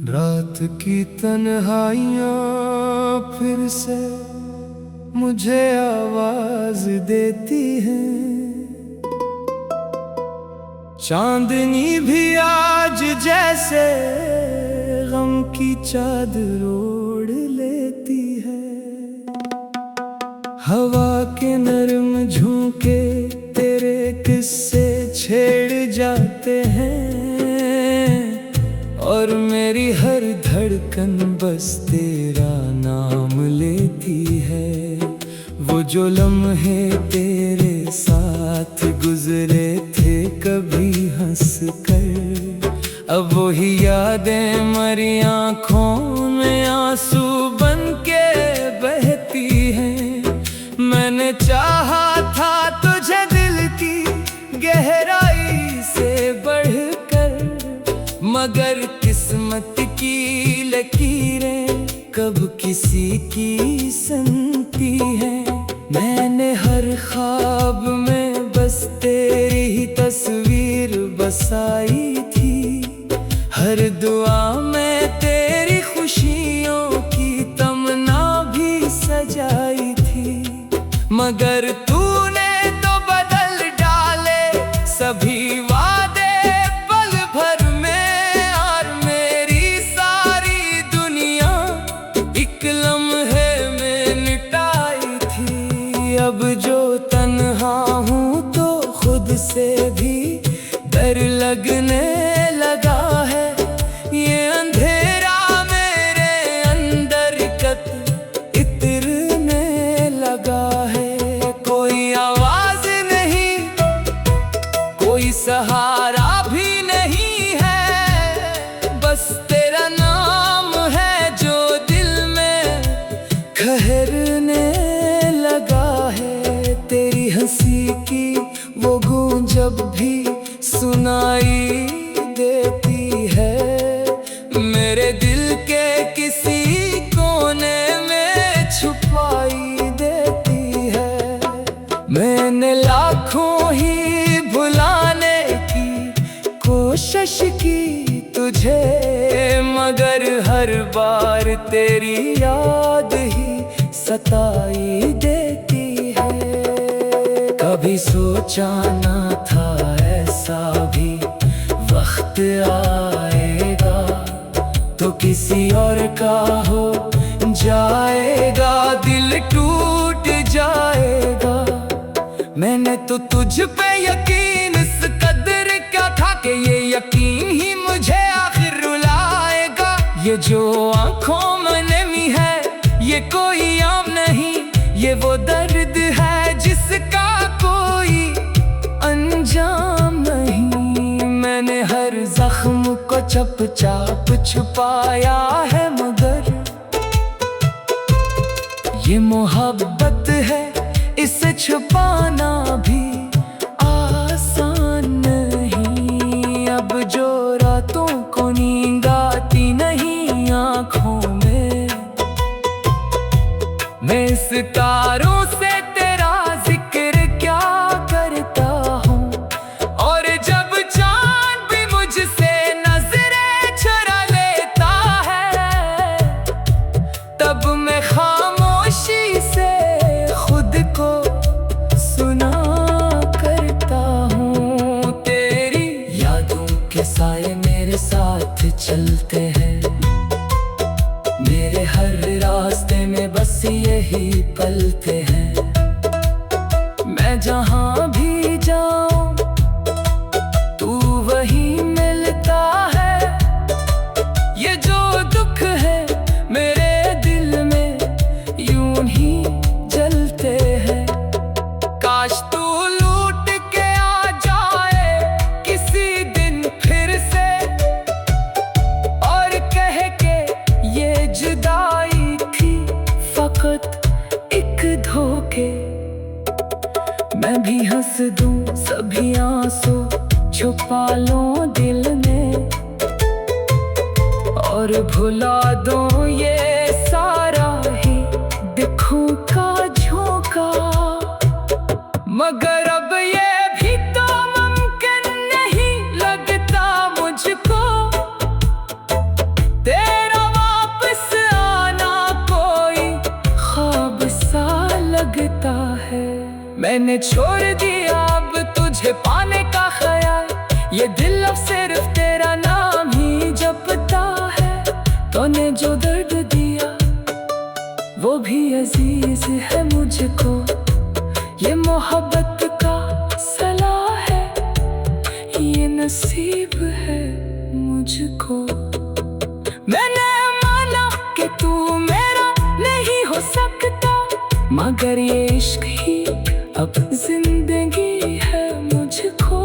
रात की तन्हाइयाँ फिर से मुझे आवाज देती हैं। चांदनी भी आज जैसे गम की चादर ओढ़ लेती है। हवा के नरम झोंके तेरे किस्से छेड़ जाते हैं और मेरी हर धड़कन बस तेरा नाम लेती है। वो जो लम्हे तेरे साथ गुजरे थे कभी हंस कर, अब वही यादें मरी आँखों में आंसू बन के बहती हैं। मैंने चाहा था तुझे दिल की गहराई से बढ़कर, मगर किस्मत की लकीरें कब किसी की सुनती हैं। मैंने हर ख्वाब में बस तेरी ही तस्वीर बसाई थी, हर दुआ में तेरी खुशियों की तमन्ना भी सजाई थी। मगर तूने तो बदल डाले सभी वादे पल भर में, और मेरी सारी दुनिया एक लम्हे में मिटाई थी। अब जो तन्हा हूँ तो खुद से भी डर लगने लगा है। ये अंधेरा मेरे अंदर कत इतरने लगा है। कोई आवाज नहीं, कोई सहारा भी नहीं है, बस तेरा नाम है जो दिल में ठहरने लगा है। तेरी हंसी की वो गूंज जब भी सुनाई देती है, मेरे दिल के किसी कोने में छुपाई देती है। मैंने लाखों ही भुलाने की कोशिश की तुझे, मगर हर बार तेरी याद ही सताई देती है। कभी सोचा ना था ऐसा भी वक्त आएगा, तो किसी और का हो जाएगा, दिल टूट जाएगा। मैंने तो तुझ पे यकीन इस कदर क्या था कि ये यकीन ही मुझे आखिर रुलाएगा। ये जो आँखों में नमी है ये कोई आम नहीं, ये वो दर्द है जिसका कोई अंजाम नहीं। मैंने हर जख्म को चुपचाप छुपाया है, मगर ये मोहब्बत है इसे छुपाना भी आसान नहीं। अब जो रातों को नींद आती नहीं आँखों में, मैं सितारों से तेरा जिक्र क्या करता हूँ। और जब चाँद भी मुझसे नजरें चुरा लेता है, तब मैं खामोशी से खुद को सुना करता हूँ। तेरी यादों के साए मेरे साथ चलते हैं, मेरे हर रास्ते में बस यही पलते हैं। मैं जहाँ भी जाऊँ तू वहीं मिलता है। ये जो दुख है मेरे दिल में यूं ही जलते हैं। काश तू लूट के आ जाए किसी दिन फिर से, और कह के ये जुदाई थी फकत एक धोखे। मैं भी हंस दूं सभी आंसू छुपा लूं दिल में, और भुला दूं ये सारा ही दुखों का झोंका। मगर अब ये भी तो मुमकिन नहीं लगता मुझको। मैंने छोड़ दिया अब तुझे पाने का ख्याल। ये दिल अब सिर्फ तेरा नाम ही जपता है। तूने जो दर्द दिया वो भी अजीज है मुझको। ये मोहब्बत का सलाह है, ये नसीब है मुझको। मैंने माना कि तू मेरा नहीं हो सकता, मगर ये इश्क ही अब जिंदगी है मुझको।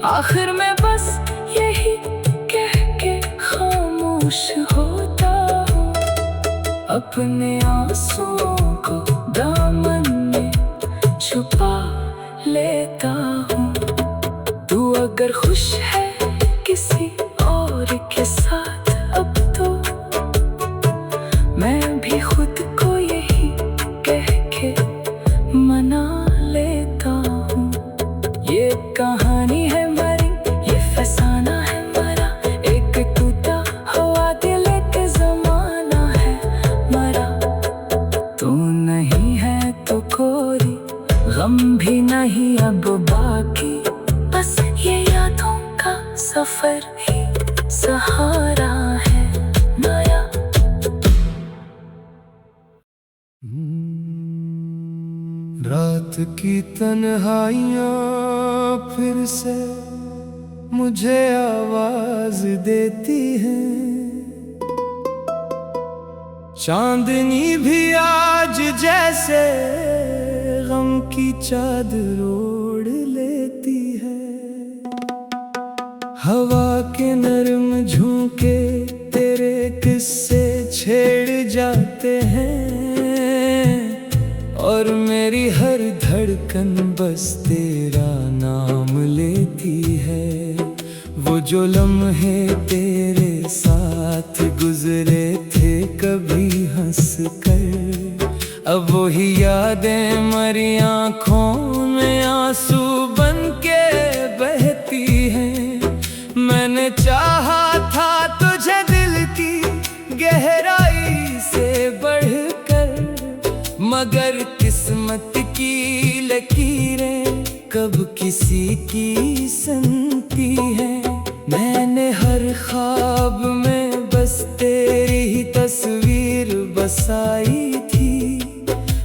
आखिर में बस यही कह के खामोश होता हूँ। अपने आंसुओं को दामन में छुपा लेता हूँ। तू अगर खुश है किसी और के साथ अब तो मैं भी खुद को यही कह के मना लेता हूँ। ये कहानी है मरी, ये फसाना है मरा। एक टूटा हुआ दिल एक जमाना है मरा। तू नहीं है तो कोई गम भी नहीं अब बाकी, बस ये यादों का सफर ही सहारा है नया। रात की तन्हाइयाँ फिर से मुझे आवाज देती हैं। चांदनी भी आज जैसे गम की चादर ओढ़ लेती है। हवा के नरम झोंके तेरे किस्से छेड़ जाते हैं, और मेरी हर धड़कन बस तेरा नाम लेती है। वो जो लम्हे तेरे साथ गुजरे थे कभी हंस कर, अब वही यादें मरी आँखों में आंसू बन के बहती हैं। मैंने चाहा था तुझे दिल की गहराई से बढ़कर, मगर किस्मत की लकीरें कब किसी की संती हैं। मैंने हर ख्वाब में बस तेरी ही तस्वीर बसाई थी,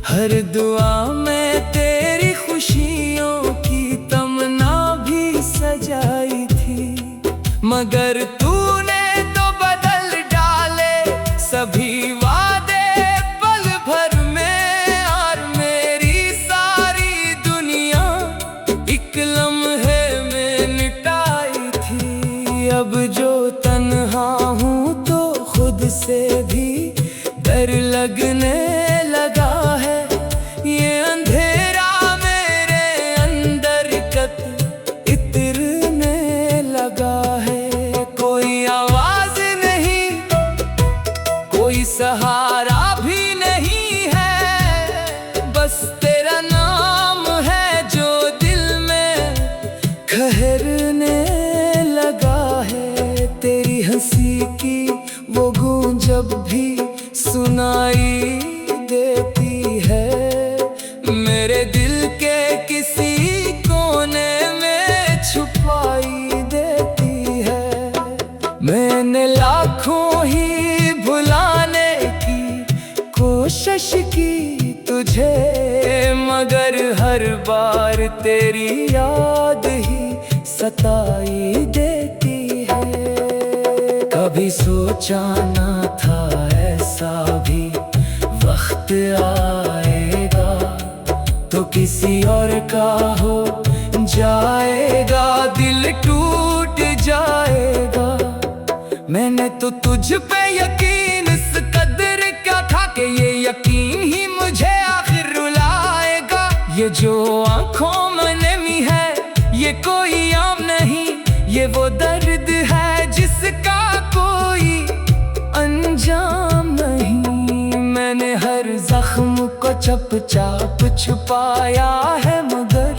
हर दुआ में तेरी खुशियों की तमन्ना भी सजाई थी। मगर तूने तो बदल डाले सभी वादे पल भर में, और मेरी सारी दुनिया एक लम्हे में मिटाई थी। अब जो तन्हा हूँ तो खुद से भी डर लगने लगा है। ये अंधेरा मेरे अंदर कब इतरने लगा है। कोई आवाज नहीं, कोई सहारा भी नहीं है, बस तेरा नाम है जो दिल में ठहरने लगा है। तेरी हंसी की वो गूंज जब भी सुनाई देती है, मेरे दिल के किसी कोने में छुपाई देती है। मैंने लाखों ही भुलाने की कोशिश की तुझे, मगर हर बार तेरी याद ही सताई देती है। कभी सोचा ना था ऐसा भी वक्त आएगा, तो किसी और का हो जाएगा, दिल टूट जाएगा। मैंने तो तुझ पे यकीन इस कदर क्या था कि ये यकीन ही मुझे आखिर रुलाएगा। ये जो आँखों में नमी है ये कोई आम नहीं, ये वो दर्द है जिसका कोई अंजाम नहीं। मैंने हर जख्म को चुपचाप छुपाया है, मगर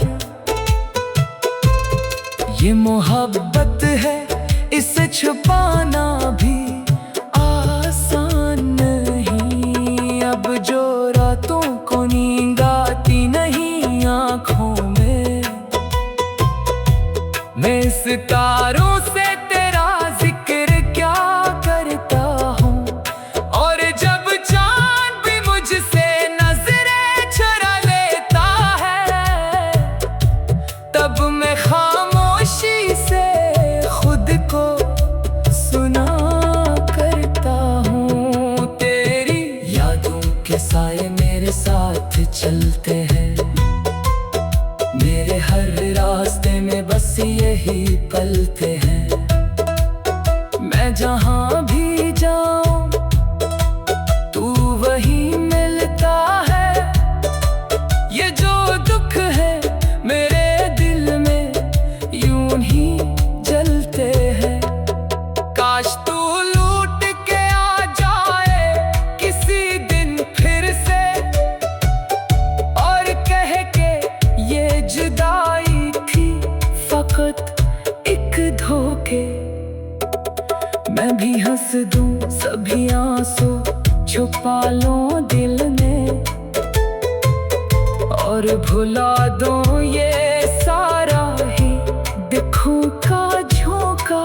ये मोहब्बत है इसे छुपाना भी आसान नहीं। अब जो रातों को नींद आती नहीं, आँखों सालों से तेरा जिक्र क्या करता हूँ, और जब चांद भी मुझसे नजरें चुरा लेता है, तब मैं खामोशी से खुद को सुना करता हूँ। तेरी यादों के साए मेरे साथ चलते हैं, मेरे हर रास्ते में बस यही पलते हैं। मैं जहाँ भी जाऊँ तू वही मिलता है, ये जो दुख है मेरे दिल में यूं ही जलते हैं। काश तू लूट के आ जाए किसी दिन फिर से, और कह के ये जुदाई थी फकत एक धोखे। मैं भी हंस दूं सभी आंसू छुपा लूं दिल में, और भुला दूं ये सारा ही दुखों का झोंका।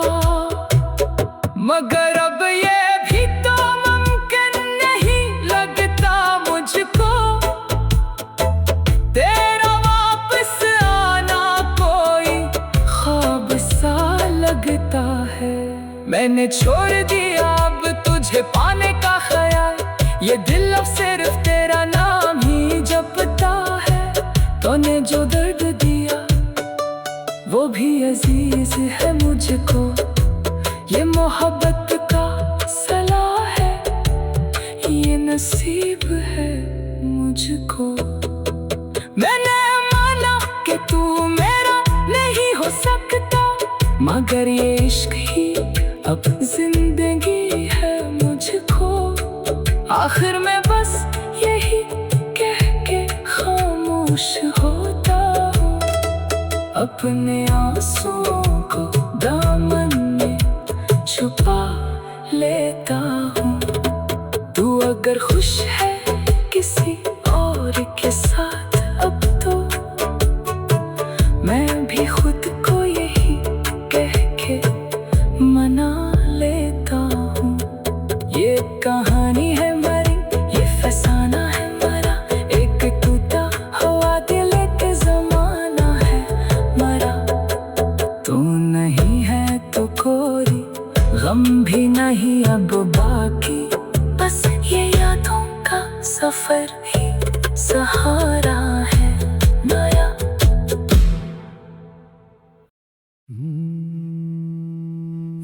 मगर अब ये भी तो मुमकिन नहीं लगता मुझको, तेरा वापस आना कोई ख्वाब सा लगता है। मैंने छोड़ दिया अब तुझे पाने का ख्याल, ये दिल अब सिर्फ तेरा नाम ही जपता है। तूने जो दर्द दिया वो भी अजीज है मुझको, ये मोहब्बत का सलाह है, ये नसीब है मुझको। मैंने माना कि तू मेरा नहीं हो सकता, मगर ये इश्क ही अब जिंदगी है मुझको। आखिर में बस यही कह के खामोश होता हूँ, अपने आंसुओं को दामन में छुपा लेता हूँ। तू अगर खुश है किसी और के साथ अब तो, मैं भी खुद को यही कह के मना लेता हूँ। ये कहानी है मरी, ये फसाना है मरा, एक टूटा हुआ दिल एक जमाना है मरा। तू नहीं है तो कोई गम भी नहीं अब बाकी, बस ये यादों का सफर ही सहारा है नया।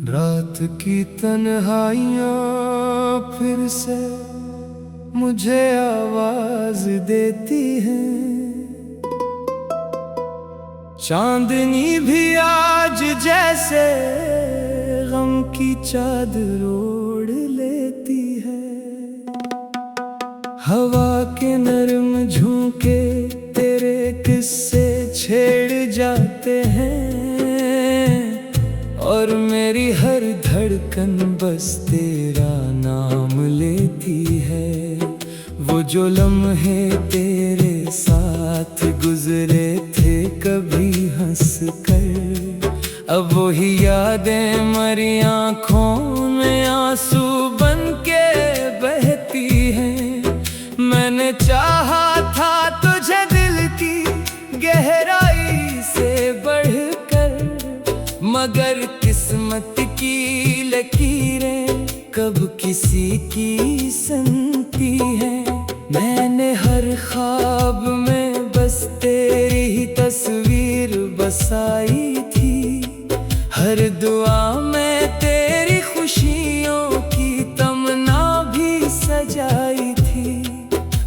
रात की तन्हाइयाँ फिर से मुझे आवाज देती हैं, चांदनी भी आज जैसे गम की चादर ओढ़ लेती है। हवा के नरम झोंके तेरे किस्से छेड़ जाते हैं, और मेरी हर धड़कन बस तेरा नाम लेती है। वो जो लम्हे तेरे साथ गुजरे थे कभी हंस कर, अब वही यादें मरी आँखों में आंसू बन के बहती हैं। मैंने चाहा था तुझे दिल की गहराई से बढ़कर, मगर किस्मत की लकीरें कब किसी की सुनती हैं। मैंने हर ख्वाब में बस तेरी ही तस्वीर बसाई थी, हर दुआ में तेरी खुशियों की तमन्ना भी सजाई थी।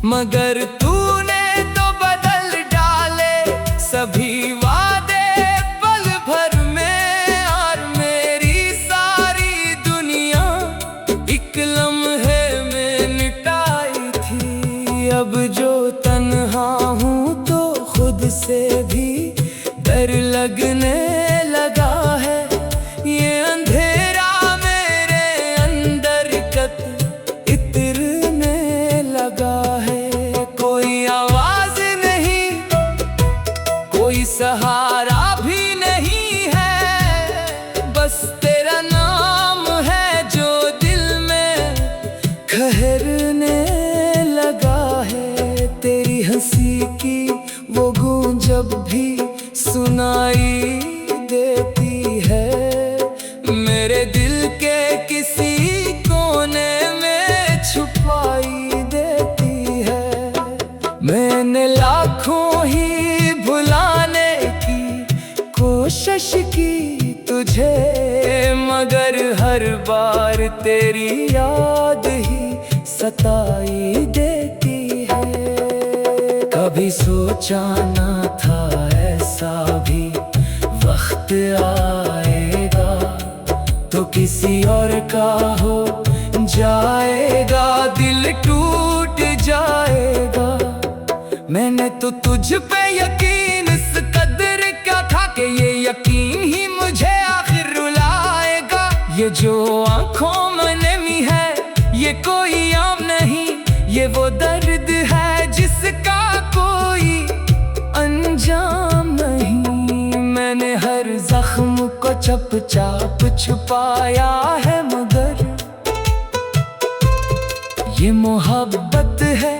मगर तूने तो बदल डाले सभी वादे पल भर में, और मेरी सारी दुनिया एक लम्हे में निटाई थी। अब जो तन्हा हूँ तो खुद से भी डर लगने लगा है, ये अंधेरा मेरे अंदर कत इतरने लगा है। बस तेरा नाम है जो दिल में ठहरने लगा है। तेरी हंसी की वो गूंज जब भी सुनाई देती है, मेरे दिल के किसी कोने में छुपाई देती है। मैंने लाखों ही भुलाने की कोशिश की तुझे, मगर हर बार तेरी याद ही सताई देती है। कभी सोचा न था ऐसा भी वक्त आएगा, तो किसी और का हो जाएगा, दिल टूट जाएगा। मैंने तो तुझ पे यकीन इस कदर क्या था कि ये यकीन ही मुझे आखिर रुलाएगा। ये जो आंखों में नमी है ये कोई आम नहीं, ये वो दर्द है जिसका कोई अंजाम नहीं। मैंने हर जख्म को चुपचाप छुपाया है, मगर ये मोहब्बत है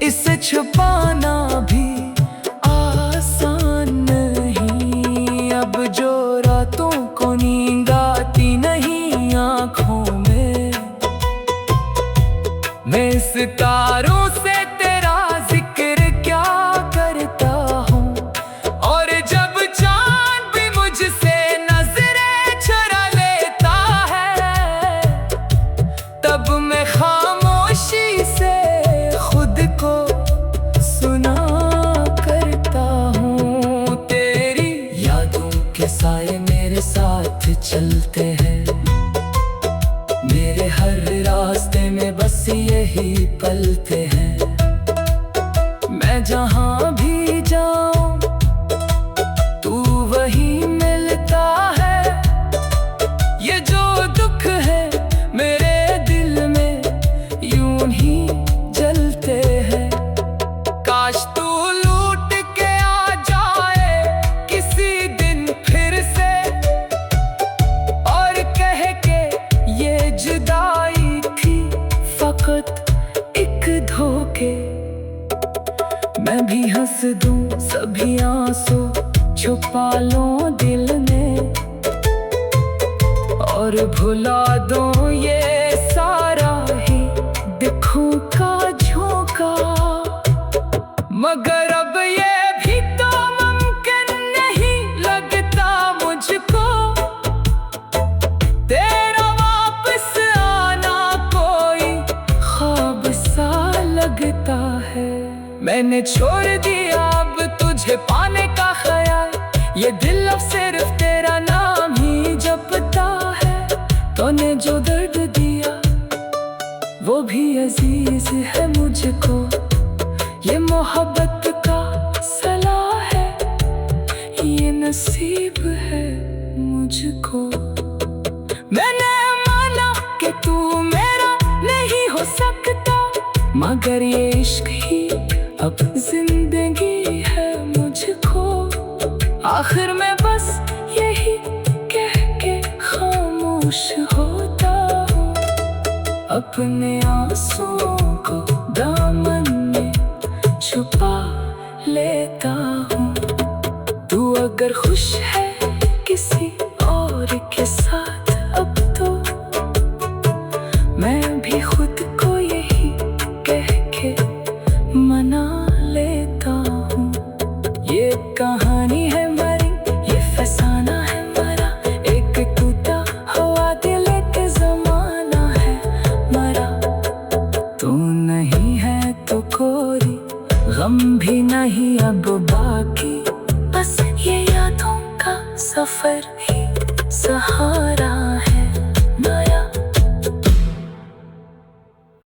इसे छुपाना भी आसान नहीं। अब जो रातों को नींद आती नहीं आँखों में, मैं इस तारों से तेरा जिक्र क्या करता हूँ। और जब चाँद भी मुझसे नजरें चुरा लेता है, तब मैं खामोशी से खुद को सुना करता हूँ। तेरी यादों के साए मेरे साथ चलते हैं, मेरे हर रास्ते में बस यही पलते हैं। मैं जहाँ भी जाऊँ तू वहीं मिलता है। ये जो दुख है मेरे दिल में यूं ही जलते हैं। काश तू लूट के आ जाए किसी दिन फिर से, और कह के ये जुदाई थी फकत एक धोखे। मैं भी हंस दूं सभी आंसू छुपा लूं दिल में, और भुला दूं ये सारा ही दुखों का झोंका। मगर अब ये भी तो मुमकिन नहीं लगता मुझको, तेरा वापस आना कोई ख्वाब सा लगता है। मैंने छोड़ दिया अब तुझे पाने का ख्याल, ये दिल अब सिर्फ तेरा नाम ही जपता है। तूने जो दर्द दिया वो भी अजीज है मुझको, ये मोहब्बत का सलाह है, ये नसीब है मुझको। मैंने माना कि तू मेरा नहीं हो सकता, मगर ये इश्क ही अब जिंदगी है मुझको। आखिर में बस यही कह के खामोश होता हूँ, अपने आंसुओं को दामन में छुपा लेता हूँ। तू अगर खुश है किसी और के साथ अब तो, मैं भी खुद को यही कह के मना लेता हूँ। ये कहानी है मरी, ये फसाना है मरा, एक टूटा हुआ दिल एक जमाना है मरा। तू नहीं है तो कोई गम भी नहीं अब बाकी, बस ये यादों का सफर ही सहारा